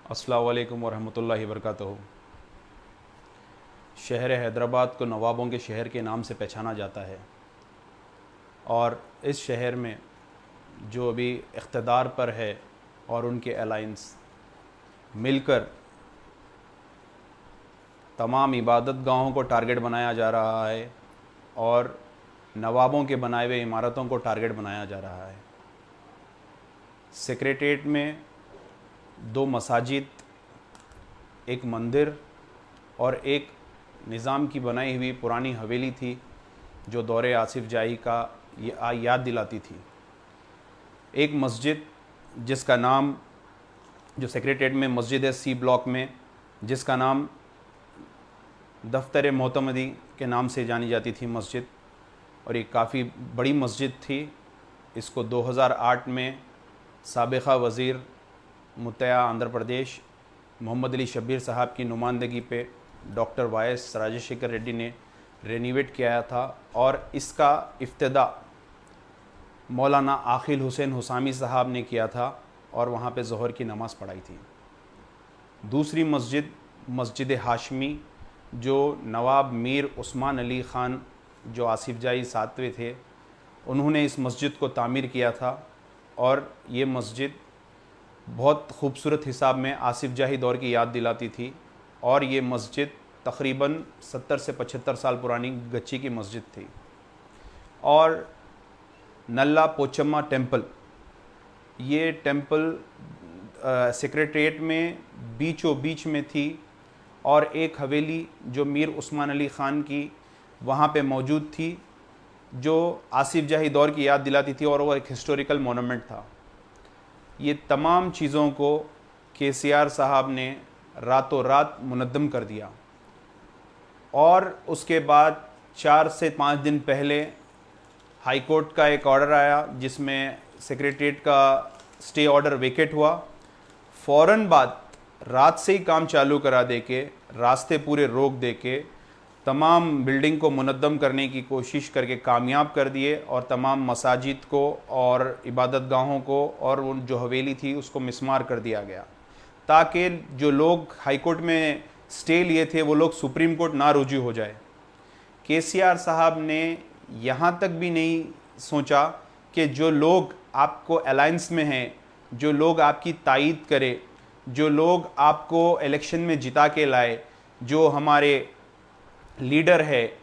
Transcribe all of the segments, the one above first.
अस्सलामु अलैकुम वरहमतुल्लाहि वबरकातुहू। शहर हैदराबाद को नवाबों के शहर के नाम से पहचाना जाता है और इस शहर में जो अभी इक़्तिदार पर है और उनके अलायंस मिलकर तमाम इबादत गाहों को टारगेट बनाया जा रहा है और नवाबों के बनाए हुए इमारतों को टारगेट बनाया जा रहा है। सेक्रेटेरिएट में 2 मसाजिद, एक मंदिर और एक निज़ाम की बनाई हुई पुरानी हवेली थी जो दौरे आसिफ जाही का याद दिलाती थी। एक मस्जिद जिसका नाम जो सेक्रेटेरिएट में मस्जिद है सी ब्लॉक में, जिसका नाम दफ्तर मोतमदी के नाम से जानी जाती थी मस्जिद, और ये काफ़ी बड़ी मस्जिद थी। इसको 2008 में साबिक़ा वज़ीर मुत्तहदा आंध्र प्रदेश मोहम्मद अली शब्बीर साहब की नुमाइंदगी पे डॉक्टर वाई.एस. राजशेखर रेड्डी ने रेनोवेट किया था और इसका इफ्तिदा मौलाना आखिल हुसैन हुसामी साहब ने किया था और वहाँ पे ज़ोहर की नमाज़ पढ़ाई थी। दूसरी मस्जिद मस्जिद हाशमी जो नवाब मीर उस्मान अली ख़ान जो आसिफ जाही 7वें थे, उन्होंने इस मस्जिद को तामीर किया था और ये मस्जिद बहुत ख़ूबसूरत हिसाब में आसिफ जाही दौर की याद दिलाती थी। और ये मस्जिद तकरीबन 70 से 75 साल पुरानी गच्ची की मस्जिद थी। और नल्ला पोचम्मा टेम्पल, ये टेम्पल सेक्रेटेरिएट में बीचों बीच में थी और एक हवेली जो मीर उस्मान अली ख़ान की वहाँ पे मौजूद थी जो आसिफ जाही दौर की याद दिलाती थी और वो एक हिस्टोरिकल मोनूमेंट था। ये तमाम चीज़ों को KCR साहब ने रातों रात मुनद्दम कर दिया और उसके बाद 4 से 5 दिन पहले हाई कोर्ट का एक ऑर्डर आया जिसमें सेक्रेटेरिएट का स्टे ऑर्डर वेकेट हुआ। फ़ौरन बाद रात से ही काम चालू करा दे के, रास्ते पूरे रोक दे के, तमाम बिल्डिंग को मुनद्दम करने की कोशिश करके कामयाब कर दिए और तमाम मसाजिद को और इबादत गाहों को और उन जो हवेली थी उसको मिसमार कर दिया गया ताकि जो लोग हाई कोर्ट में स्टे लिए थे वो लोग सुप्रीम कोर्ट ना रुजू हो जाए। KCR साहब ने यहाँ तक भी नहीं सोचा कि जो लोग आपको अलायंस में हैं, जो लोग आपकी तायीद करे, जो लोग आपको इलेक्शन में जिता के लाए, जो हमारे लीडर है,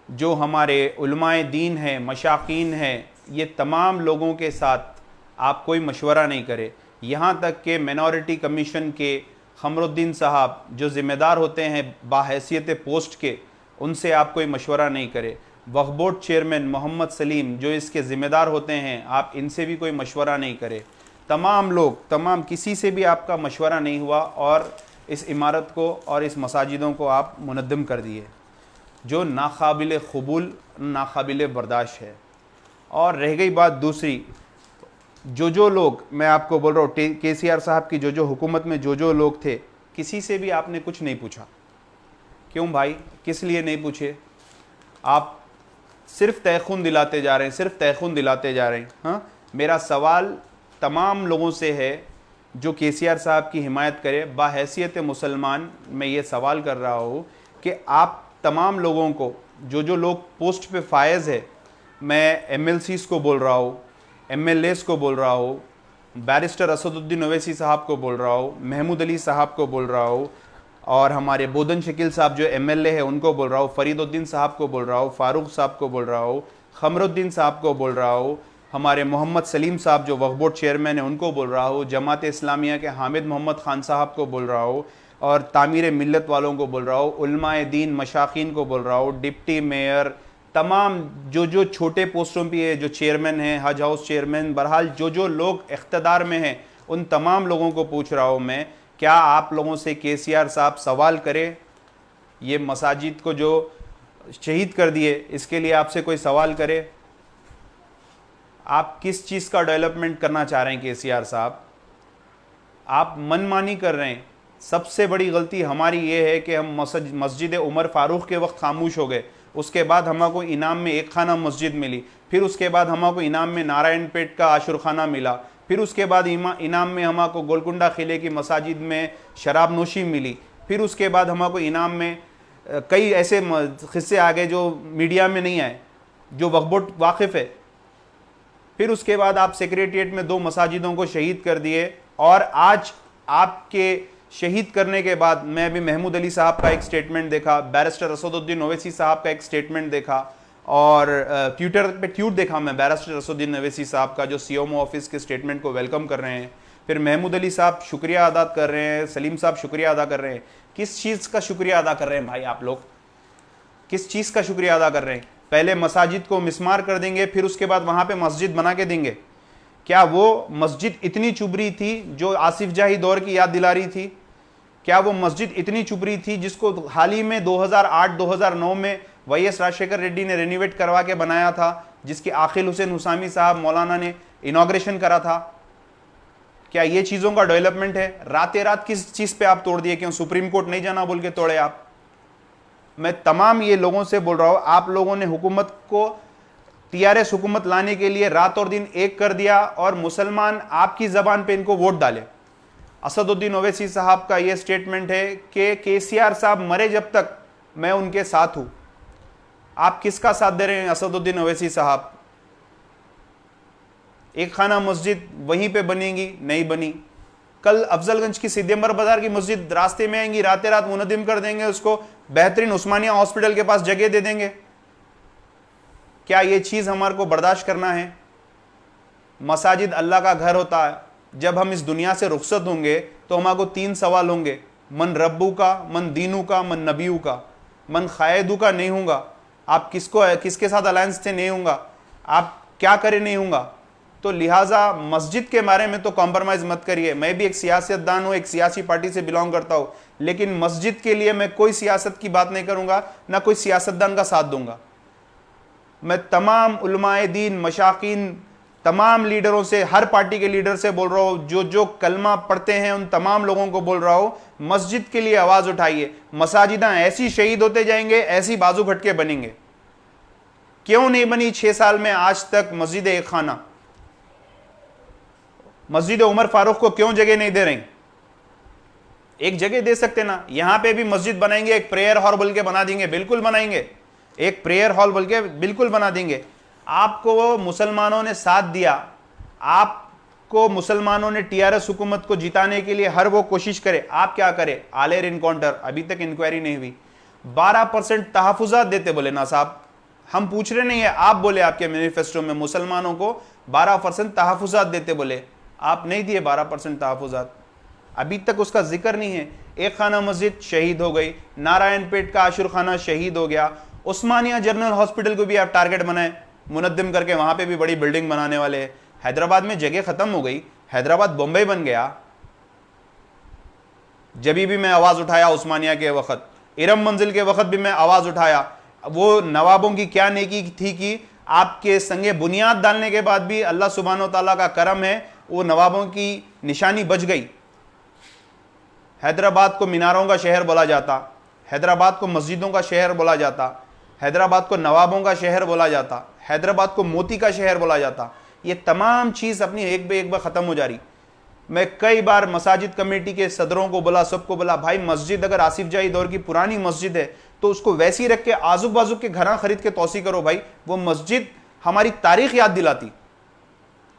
जो हमारे उलमाए दीन है, मशाकीन है, ये तमाम लोगों के साथ आप कोई मशवरा नहीं करे। यहाँ तक कि मिनॉरिटी कमीशन के खमरुद्दीन साहब जो ज़िम्मेदार होते हैं बाहैसियत पोस्ट के, उनसे आप कोई मशवरा नहीं करे। वक्फ बोर्ड चेयरमैन मोहम्मद सलीम जो इसके ज़िम्मेदार होते हैं, आप इनसे भी कोई मशवरा नहीं करे। तमाम लोग, तमाम किसी से भी आपका मशवरा नहीं हुआ और इस इमारत को और इस मसाजिदों को आप मुनद्दम कर दिए, जो नाकाबिल क़बूल, नाकाबिल बर्दाश्त है। और रह गई बात दूसरी, जो लोग, मैं आपको बोल रहा हूँ KCR साहब की जो हुकूमत में जो लोग थे, किसी से भी आपने कुछ नहीं पूछा। क्यों भाई, किस लिए नहीं पूछे? आप सिर्फ तयख़ुन दिलाते जा रहे हैं, सिर्फ तयख़ुन दिलाते जा रहे हैं। हाँ, मेरा सवाल तमाम लोगों से है जो KCR साहब की हिमायत करे। बाहैसियत मुसलमान मैं ये सवाल कर रहा हूँ कि आप तमाम लोगों को, जो लोग पोस्ट पे फायज़ है, मैं MLCs को बोल रहा हूँ, MLAs को बोल रहा हूँ, बैरिस्टर असदुद्दीन ओवैसी साहब को बोल रहा हूँ, महमूद अली साहब को बोल रहा हूँ, और हमारे बोधन शकील साहब जो MLA है उनको बोल रहा हूँ, फरीदुद्दीन साहब को बोल रहा हूँ, फ़ारूक साहब को बोल रहा हूँ, खमरुद्दीन साहब को बोल रहा हूँ, हमारे मोहम्मद सलीम साहब जो वक्फ बोर्ड चेयरमैन है उनको बोल रहा हूँ, जमात इस्लामिया के हामिद मोहम्मद ख़ान साहब को बोल रहा हूँ, और तामीर मिल्लत वालों को बोल रहा हूँ, उलमाए दीन मशाकीन को बोल रहा हूँ, डिप्टी मेयर, तमाम जो छोटे पोस्टों पे है, जो चेयरमैन हैं, हज हाउस चेयरमैन, बहरहाल जो लोग इख्तदार में हैं, उन तमाम लोगों को पूछ रहा हूँ मैं, क्या आप लोगों से KCR साहब सवाल करें? ये मसाजिद को जो शहीद कर दिए, इसके लिए आपसे कोई सवाल करे? आप किस चीज़ का डेवलपमेंट करना चाह रहे हैं KCR साहब? आप मनमानी कर रहे हैं। सबसे बड़ी गलती हमारी ये है कि हम मस्जिद उमर फ़ारूक के वक्त खामोश हो गए। उसके बाद हमको इनाम में एक खाना मस्जिद मिली, फिर उसके बाद हमको इनाम में नारायण पेट का आशुर खाना मिला, फिर उसके बाद इनाम में हमको गोलकुंडा किले की मसाजिद में शराब नोशी मिली। फिर उसके बाद हमको इनाम में कई ऐसे किस्से आ गए जो मीडिया में नहीं आए, जो वक्फ बोर्ड वाकिफ़ है। फिर उसके बाद आप सेक्रेटरिएट में 2 मसाजिदों को शहीद कर दिए, और आज आपके शहीद करने के बाद मैं भी महमूद अली साहब का एक स्टेटमेंट देखा, बैरिस्टर असदुद्दीन ओवैसी साहब का एक स्टेटमेंट देखा, और ट्विटर पे ट्वीट देखा मैं बैरिस्टर असदुद्दीन ओवैसी साहब का, जो सीएमओ ऑफिस के स्टेटमेंट को वेलकम कर रहे हैं। फिर महमूद अली साहब शुक्रिया अदा कर रहे हैं, सलीम साहब शुक्रिया अदा कर रहे हैं। किस चीज़ का शुक्रिया अदा कर रहे हैं भाई आप लोग? किस चीज़ का शुक्रिया अदा कर रहे हैं? पहले मसाजिद को मिसमार कर देंगे, फिर उसके बाद वहाँ पे मस्जिद बना के देंगे। क्या वो मस्जिद इतनी चुभरी थी जो आसिफ जाही दौर की याद दिला रही थी? क्या वो मस्जिद इतनी चुभरी थी जिसको हाल ही में 2008-2009 में वाईएस राजशेखर रेड्डी ने रेनोवेट करवा के बनाया था, जिसके आखिल हुसैन हुसामी साहब मौलाना ने इनॉग्रेशन करा था? क्या ये चीज़ों का डेवलपमेंट है? रातें रात किस चीज़ पे आप तोड़ दिए? क्यों सुप्रीम कोर्ट नहीं जाना बोल के तोड़े आप? मैं तमाम ये लोगों से बोल रहा हूँ, आप लोगों ने हुकूमत को, टीआरएस हुकूमत लाने के लिए रात और दिन एक कर दिया, और मुसलमान आपकी ज़बान पे इनको वोट डाले। असदुद्दीन ओवैसी साहब का ये स्टेटमेंट है कि केसीआर साहब मरे जब तक मैं उनके साथ हूँ। आप किसका साथ दे रहे हैं असदुद्दीन ओवैसी साहब? एक खाना मस्जिद वहीं पे बनेगी, नहीं बनी। कल अफजलगंज की सिद्दीम्बर बाजार की मस्जिद रास्ते में आएंगी, रातें रात मुनद्दिम कर देंगे उसको, बेहतरीन उस्मानिया हॉस्पिटल के पास जगह दे देंगे। क्या ये चीज़ हमारे को बर्दाश्त करना है? मसाजिद अल्लाह का घर होता है। जब हम इस दुनिया से रुखसत होंगे तो हमारे को 3 सवाल होंगे, मन रब्बू का, मन दीनू का, मन नबीऊ का। मन खायदू का नहीं होगा, आप किसके साथ अलायंस से नहीं होगा, आप क्या करें नहीं होगा। तो लिहाजा मस्जिद के बारे में तो कॉम्प्रोमाइज़ मत करिए। मैं भी एक सियासतदान हूँ, एक सियासी पार्टी से बिलोंग करता हूँ, लेकिन मस्जिद के लिए मैं कोई सियासत की बात नहीं करूँगा, ना कोई सियासतदान का साथ दूंगा। मैं तमाम उलमाए दीन, मशाकीन, तमाम लीडरों से, हर पार्टी के लीडर से बोल रहा हूँ, जो कलमा पढ़ते हैं उन तमाम लोगों को बोल रहा हूँ, मस्जिद के लिए आवाज़ उठाइए। मसाजिदां ऐसी शहीद होते जाएंगे, ऐसी बाजू भटके बनेंगे। क्यों नहीं बनी 6 साल में आज तक मस्जिद एक खाना? मस्जिद उमर फारूक को क्यों जगह नहीं दे रही? एक जगह दे सकते ना। यहां पे भी मस्जिद बनाएंगे, एक प्रेयर हॉल बोल के बना देंगे, बिल्कुल बनाएंगे। एक प्रेयर हॉल बोल के बिल्कुल बना देंगे। आपको मुसलमानों ने साथ दिया, आपको मुसलमानों ने टीआरएस हुकूमत को जिताने के लिए हर वो कोशिश करे, आप क्या करें? आलेर इनकाउंटर, अभी तक इंक्वायरी नहीं हुई। 12% तहफुजात देते बोले ना साहब, हम पूछ रहे नहीं है, आप बोले आपके मैनिफेस्टो में मुसलमानों को 12% तहफुजात देते बोले, आप नहीं दिए 12% तहफुजात। अभी तक उसका जिक्र नहीं है। एक खाना मस्जिद शहीद हो गई, नारायणपेट का आशुर खाना शहीद हो गया, उस्मानिया जनरल हॉस्पिटल को भी आप टारगेट बनाए, मुनद्दिम करके वहां पे भी बड़ी बिल्डिंग बनाने वाले हैं। हैदराबाद में जगह खत्म हो गई, हैदराबाद बम्बई बन गया। जब भी मैं आवाज उठाया उस्मानिया के वक्त, इरम मंजिल के वक्त भी मैं आवाज उठाया। वो नवाबों की क्या नेकी थी कि आपके संगे बुनियाद डालने के बाद भी अल्लाह सुब्हानो तआला का करम है, वो नवाबों की निशानी बच गई। हैदराबाद को मीनारों का शहर बोला जाता, हैदराबाद को मस्जिदों का शहर बोला जाता, हैदराबाद को नवाबों का शहर बोला जाता, हैदराबाद को मोती का शहर बोला जाता। ये तमाम चीज़ अपनी एक बार ख़त्म हो जा रही। मैं कई बार मसाजिद कमेटी के सदरों को बोला, सबको बोला, भाई मस्जिद अगर आसिफ जाही दौर की पुरानी मस्जिद है तो उसको वैसी रख के आजुक बाजुक के घर खरीद के तोसी करो। भाई वो मस्जिद हमारी तारीख याद दिलाती।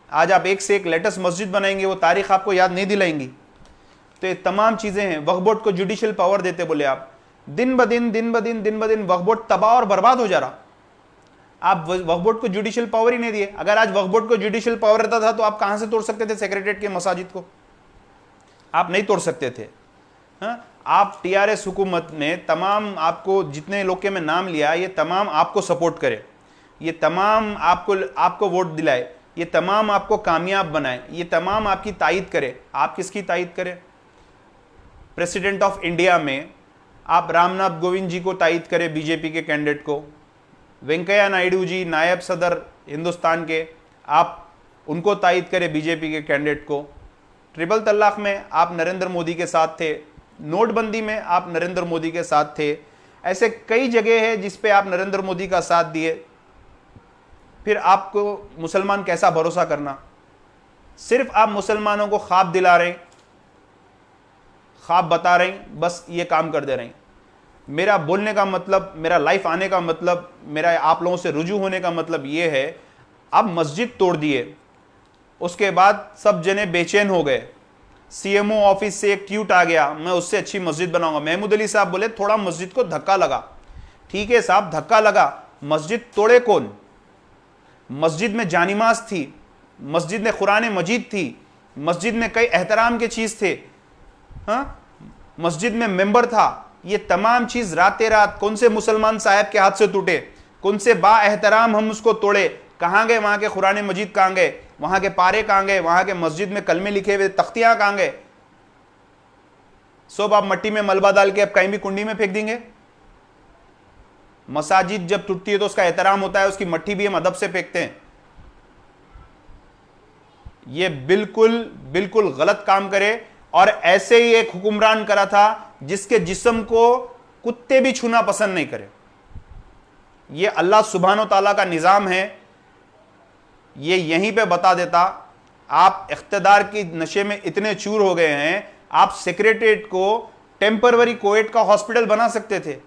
आज आप एक से एक लेटेस्ट मस्जिद बनाएंगे, वो तारीख आपको याद नहीं दिलाएंगी। तो ये तमाम चीज़ें हैं। वक्फ बोर्ड को जुडिशियल पावर देते बोले आप, दिन ब दिन वक्फ बोर्ड तबाह और बर्बाद हो जा रहा। आप वक्फ बोर्ड को जुडिशियल पावर ही नहीं दिए। अगर आज वक्फ बोर्ड को जुडिशियल पावर रहता था तो आप कहां से तोड़ सकते थे सेक्रेटरीट के मसाजिद को? आप नहीं तोड़ सकते थे। हाँ, आप टीआरएस हुकूमत ने तमाम, आपको जितने लोग के मैं नाम लिया, ये तमाम आपको सपोर्ट करे, ये तमाम आपको वोट दिलाए, ये तमाम आपको कामयाब बनाए, ये तमाम आपकी तायद करे। आप किसकी तायद करें? प्रेसिडेंट ऑफ इंडिया में आप रामनाथ कोविंद जी को तायद करें, बीजेपी के कैंडिडेट को। वेंकैया नायडू जी नायब सदर हिंदुस्तान के, आप उनको तायद करें, बीजेपी के कैंडिडेट को। ट्रिपल तलाक में आप नरेंद्र मोदी के साथ थे, नोटबंदी में आप नरेंद्र मोदी के साथ थे। ऐसे कई जगह है जिस पे आप नरेंद्र मोदी का साथ दिए। फिर आपको मुसलमान कैसा भरोसा करना? सिर्फ आप मुसलमानों को ख्वाब दिला रहे हैं, ख्वाब बता रहे हैं, बस ये काम कर दे रहे हैं। मेरा बोलने का मतलब, मेरा लाइफ आने का मतलब, मेरा आप लोगों से रुजू होने का मतलब ये है, अब मस्जिद तोड़ दिए, उसके बाद सब जने बेचैन हो गए, सीएमओ ऑफिस से एक ट्वीट आ गया, मैं उससे अच्छी मस्जिद बनाऊंगा। महमूद अली साहब बोले थोड़ा मस्जिद को धक्का लगा। ठीक है साहब, धक्का लगा, मस्जिद तोड़े कौन? मस्जिद में जानिमाज थी, मस्जिद में कुरान मजीद थी, मस्जिद में कई एहतराम के चीज थे, हाँ, मस्जिद में मेंबर था। ये तमाम चीज राते रात कौन से मुसलमान साहब के हाथ से टूटे, कौन से बा एहतराम हम उसको तोड़े? कहाँ गए वहां के कुरान मजीद? कहाँ गए वहां के पारे? कहाँ गए वहां के मस्जिद में कलमे लिखे हुए तख्तियां? कहाँ गए? सब आप मट्टी में मलबा डाल के अब कहीं भी कुंडी में फेंक देंगे। मसाजिद जब टूटती है तो उसका एहतराम होता है, उसकी मट्टी भी हम अदब से फेंकते हैं। ये बिल्कुल बिल्कुल गलत काम करे। और ऐसे ही एक हुक्मरान करा था जिसके जिस्म को कुत्ते भी छूना पसंद नहीं करे। ये अल्लाह सुब्हानो ताला का निजाम है, ये यहीं पे बता देता। आप इख्तिदार की नशे में इतने चूर हो गए हैं, आप सेक्रेटरीट को टेम्पररी कोविड का हॉस्पिटल बना सकते थे,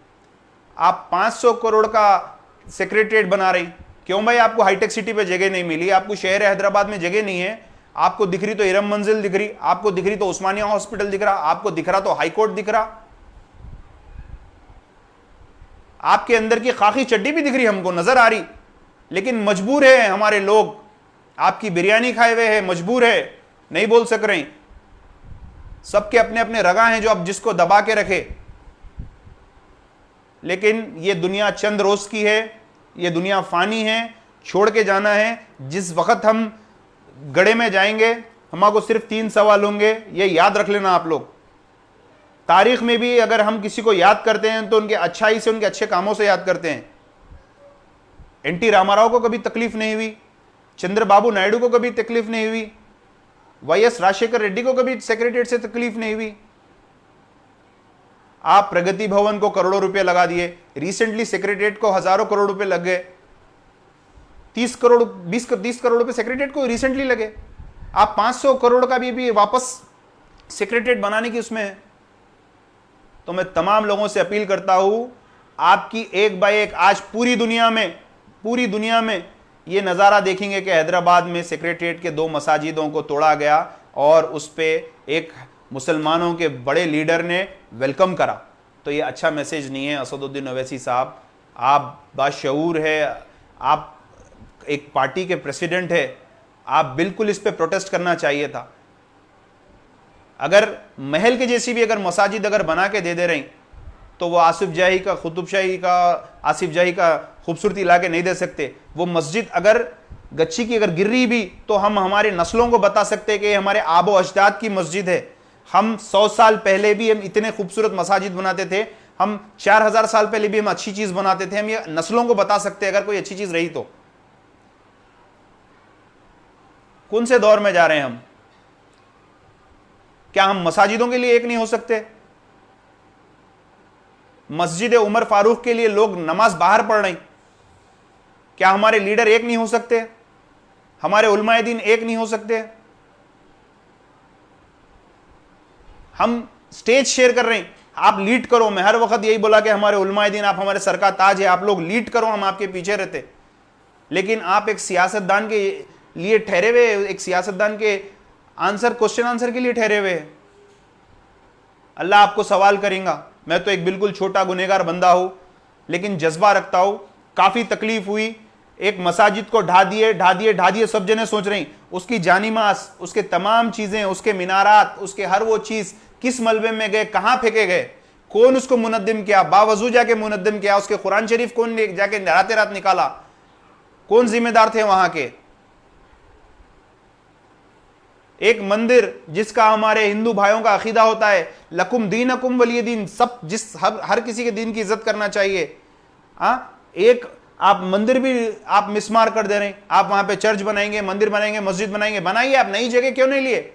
आप 500 करोड़ का सेक्रेटरीट बना रही। क्यों भाई? आपको हाईटेक सिटी पे जगह नहीं मिली, आपको शहर हैदराबाद में जगह नहीं है। आपको दिख रही तो इरम मंजिल दिख रही, आपको दिख रही तो उस्मानिया हॉस्पिटल दिख रहा, आपको दिख रहा तो हाई कोर्ट दिख रहा, आपके अंदर की खाकी चड्डी भी दिख रही, हमको नजर आ रही। लेकिन मजबूर है हमारे लोग, आपकी बिरयानी खाए हुए हैं, मजबूर है, नहीं बोल सक रहे। सबके अपने अपने रगा हैं जो अब जिसको दबा के रखे। लेकिन ये दुनिया चंद रोज की है, ये दुनिया फानी है, छोड़ के जाना है। जिस वक्त हम गड़े में जाएंगे हमको सिर्फ 3 सवाल होंगे, ये याद रख लेना आप लोग। तारीख में भी अगर हम किसी को याद करते हैं तो उनके अच्छाई से, उनके अच्छे कामों से याद करते हैं। एनटी रामाराव को कभी तकलीफ नहीं हुई, चंद्रबाबू नायडू को कभी तकलीफ नहीं हुई, वाईएस राजशेखर रेड्डी को कभी सेक्रेटरीट से तकलीफ नहीं हुई। आप प्रगति भवन को करोड़ों रुपए लगा दिए, रिसेंटली सेक्रेटरीट को हजारों करोड़ रुपए लग गए, 30 करोड़ 30 करोड़ रुपए सेक्रेटरीट को रिसेंटली लगे। आप 500 करोड़ का भी वापस सेक्रेटरीट बनाने की उसमें है। तो मैं तमाम लोगों से अपील करता हूं, आपकी एक बाय एक आज पूरी दुनिया में ये नज़ारा देखेंगे कि हैदराबाद में सेक्रेटरीट के 2 मसाजिदों को तोड़ा गया और उस पर एक मुसलमानों के बड़े लीडर ने वेलकम करा। तो ये अच्छा मैसेज नहीं है। असदुद्दीन ओवैसी साहब, आप बाशऊर है, आप एक पार्टी के प्रेसिडेंट है, आप बिल्कुल इस पे प्रोटेस्ट करना चाहिए था। अगर महल के जैसी भी अगर मसाजिद अगर बना के दे रही तो वो आसिफ जाही का, कुतुबशाही का, आसिफ जाही का खूबसूरती ला के नहीं दे सकते। वो मस्जिद अगर गच्ची की अगर गिर रही भी तो हम हमारे नस्लों को बता सकते हैं कि हमारे आबो अजदाद की मस्जिद है। हम 100 साल पहले भी हम इतने खूबसूरत मसाजिद बनाते थे, हम 4000 साल पहले भी हम अच्छी चीज बनाते थे। हम ये नस्लों को बता सकते हैं अगर कोई अच्छी चीज रही तो। कौन से दौर में जा रहे हैं हम? क्या हम मसाजिदों के लिए एक नहीं हो सकते? मस्जिद उमर फारूक के लिए लोग नमाज बाहर पढ़ रहे, क्या हमारे लीडर एक नहीं हो सकते? हमारे उलमाए दीन एक नहीं हो सकते? हम स्टेज शेयर कर रहे हैं, आप लीड करो। मैं हर वक्त यही बोला कि हमारे उलमाए दीन, आप हमारे सर का ताज है, आप लोग लीड करो, हम आपके पीछे रहते। लेकिन आप एक सियासतदान के लिए ठहरे हुए, एक सियासतदान के क्वेश्चन आंसर के लिए ठहरे हुए हैं। अल्लाह आपको सवाल करेगा। मैं तो एक बिल्कुल छोटा गुनहगार बंदा हूं, लेकिन जज्बा रखता हूं। काफी तकलीफ हुई, एक मसाजिद को ढा दिए। सब जने सोच रहे हैं उसकी जानीमास, उसके तमाम चीजें, उसके मीनारात, उसके हर वो चीज किस मलबे में गए, कहां फेंके गए, कौन उसको मुनद्दिम किया, बावजूद जाके मुनद्दिम किया, उसके कुरान शरीफ कौन जाके रात रात निकाला, कौन जिम्मेदार थे वहां के? एक मंदिर जिसका हमारे हिंदू भाइयों का अकीदा होता है लकुम दीनकुम वलिय दीन, सब जिस हर किसी के दीन की इज्जत करना चाहिए। एक आप मंदिर भी आप मिसमार कर दे रहे हैं। आप वहां पे चर्च बनाएंगे, मंदिर बनाएंगे, मस्जिद बनाएंगे, बनाइए। आप नई जगह क्यों नहीं लिए?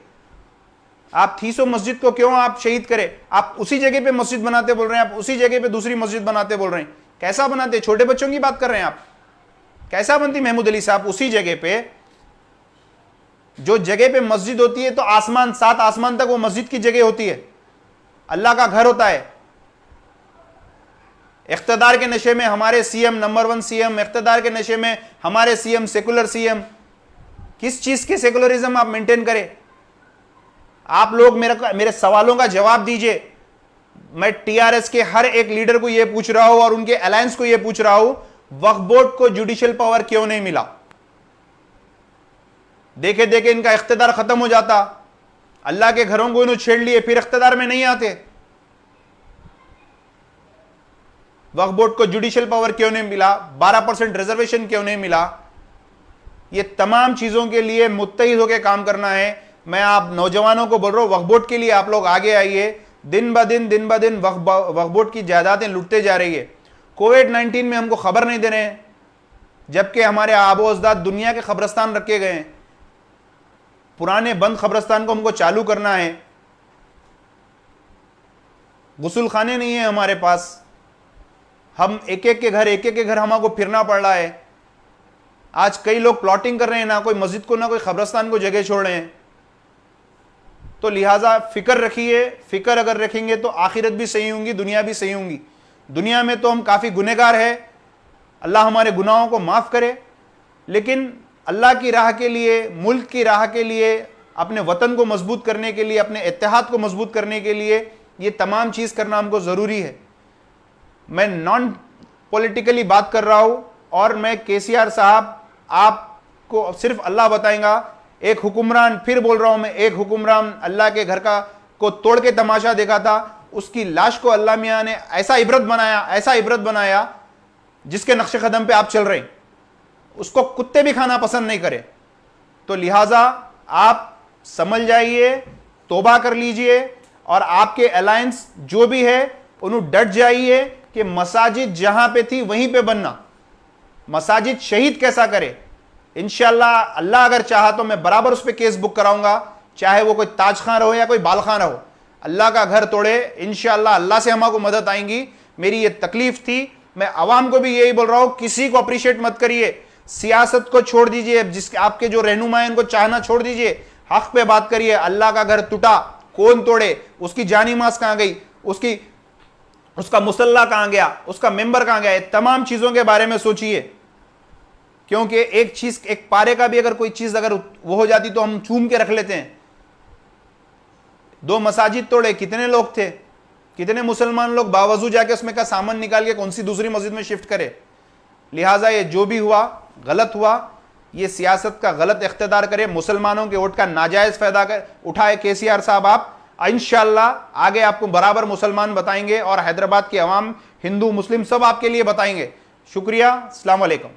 आप 300 मस्जिद को क्यों आप शहीद करें? आप उसी जगह पे मस्जिद बनाते बोल रहे हैं, आप उसी जगह पे दूसरी मस्जिद बनाते बोल रहे हैं। कैसा बनाते? छोटे बच्चों की बात कर रहे हैं आप? कैसा बनती महमूद अली साहब? उसी जगह पे जो जगह पे मस्जिद होती है तो आसमान, 7 आसमान तक वो मस्जिद की जगह होती है, अल्लाह का घर होता है। इख्तिदार के नशे में हमारे सीएम नंबर 1 सीएम, इख्तिदार के नशे में हमारे सीएम सेकुलर सीएम। किस चीज के सेकुलरिज्म आप मेंटेन करें? आप लोग मेरे सवालों का जवाब दीजिए। मैं टीआरएस के हर एक लीडर को यह पूछ रहा हूं और उनके अलायंस को यह पूछ रहा हूं, वक्फ बोर्ड को जुडिशियल पावर क्यों नहीं मिला? देखे देखे इनका इख्तिदार खत्म हो जाता, अल्लाह के घरों को इन्होंने छेड़ लिए, फिर इख्तिदार में नहीं आते। वक्फ बोर्ड को जुडिशियल पावर क्यों नहीं मिला? 12% रिजर्वेशन क्यों नहीं मिला? ये तमाम चीजों के लिए मुत्तहिद होकर काम करना है। मैं आप नौजवानों को बोल रहा हूं, वक्फ बोर्ड के लिए आप लोग आगे आइए। दिन ब दिन वक्फ बोर्ड की जायदादें लुटते जा रही है। कोविड-19 में हमको खबर नहीं दे रहे हैं, जबकि हमारे आबो अजदाद दुनिया के कब्रस्तान रखे गए हैं। पुराने बंद कब्रस्तान को हमको चालू करना है। गुस्ल खाने नहीं है हमारे पास, हम एक एक के घर हमको फिरना पड़ रहा है। आज कई लोग प्लॉटिंग कर रहे हैं, ना कोई मस्जिद को ना कोई कब्रस्तान को जगह छोड़ रहे हैं। तो लिहाजा फिक्र रखिए। फिक्र अगर रखेंगे तो आखिरत भी सही होंगी, दुनिया भी सही होंगी। दुनिया में तो हम काफ़ी गुनहगार हैं, अल्लाह हमारे गुनाहों को माफ़ करे, लेकिन अल्लाह की राह के लिए, मुल्क की राह के लिए, अपने वतन को मजबूत करने के लिए, अपने इत्तेहाद को मजबूत करने के लिए ये तमाम चीज़ करना हमको ज़रूरी है। मैं नॉन पॉलिटिकली बात कर रहा हूँ और मैं केसीआर साहब आपको सिर्फ अल्लाह बताएगा। एक हुक्मरान, फिर बोल रहा हूं मैं, एक हुक्मरान अल्लाह के घर को तोड़ के तमाशा देखा था, उसकी लाश को अल्लाह मियाँ ने ऐसा इबरत बनाया जिसके नक्शे कदम पे आप चल रहे हैं। उसको कुत्ते भी खाना पसंद नहीं करे। तो लिहाजा आप समझ जाइए, तौबा कर लीजिए और आपके अलायंस जो भी है उन्हें डट जाइए कि मसाजिद जहां पे थी वहीं पे बनना। मसाजिद शहीद कैसा करे? इंशाअल्लाह अल्लाह अगर चाहा तो मैं बराबर उस पर केस बुक कराऊंगा, चाहे वो कोई ताज खान रहो या कोई बाल खान रहो। अल्लाह का घर तोड़े, इंशाअल्लाह अल्लाह से हमको मदद आएंगी। मेरी ये तकलीफ थी, मैं आवाम को भी यही बोल रहा हूं, किसी को अप्रिशिएट मत करिए, सियासत को छोड़ दीजिए, जिसके आपके जो रहनुमा है उनको चाहना छोड़ दीजिए, हक पे बात करिए। अल्लाह का घर टूटा, कौन तोड़े? उसकी जानी मास कहां गई? उसका मुसल्ला कहां गया? उसका मेंबर कहां गया? तमाम चीजों के बारे में सोचिए, क्योंकि एक चीज, एक पारे का भी अगर कोई चीज अगर वो हो जाती तो हम चूम के रख लेते हैं। 2 मसाजिद तोड़े, कितने लोग थे? कितने मुसलमान लोग बावजूद जाके उसमें का सामान निकाल के कौन सी दूसरी मस्जिद में शिफ्ट करे? लिहाजा ये जो भी हुआ गलत हुआ, ये सियासत का गलत इख्तिदार करे, मुसलमानों के वोट का नाजायज फायदा उठाए केसीआर साहब। आप इंशाअल्लाह आगे आपको बराबर मुसलमान बताएंगे और हैदराबाद के अवाम, हिंदू मुस्लिम सब आपके लिए बताएंगे। शुक्रिया, अस्सलाम वालेकुम।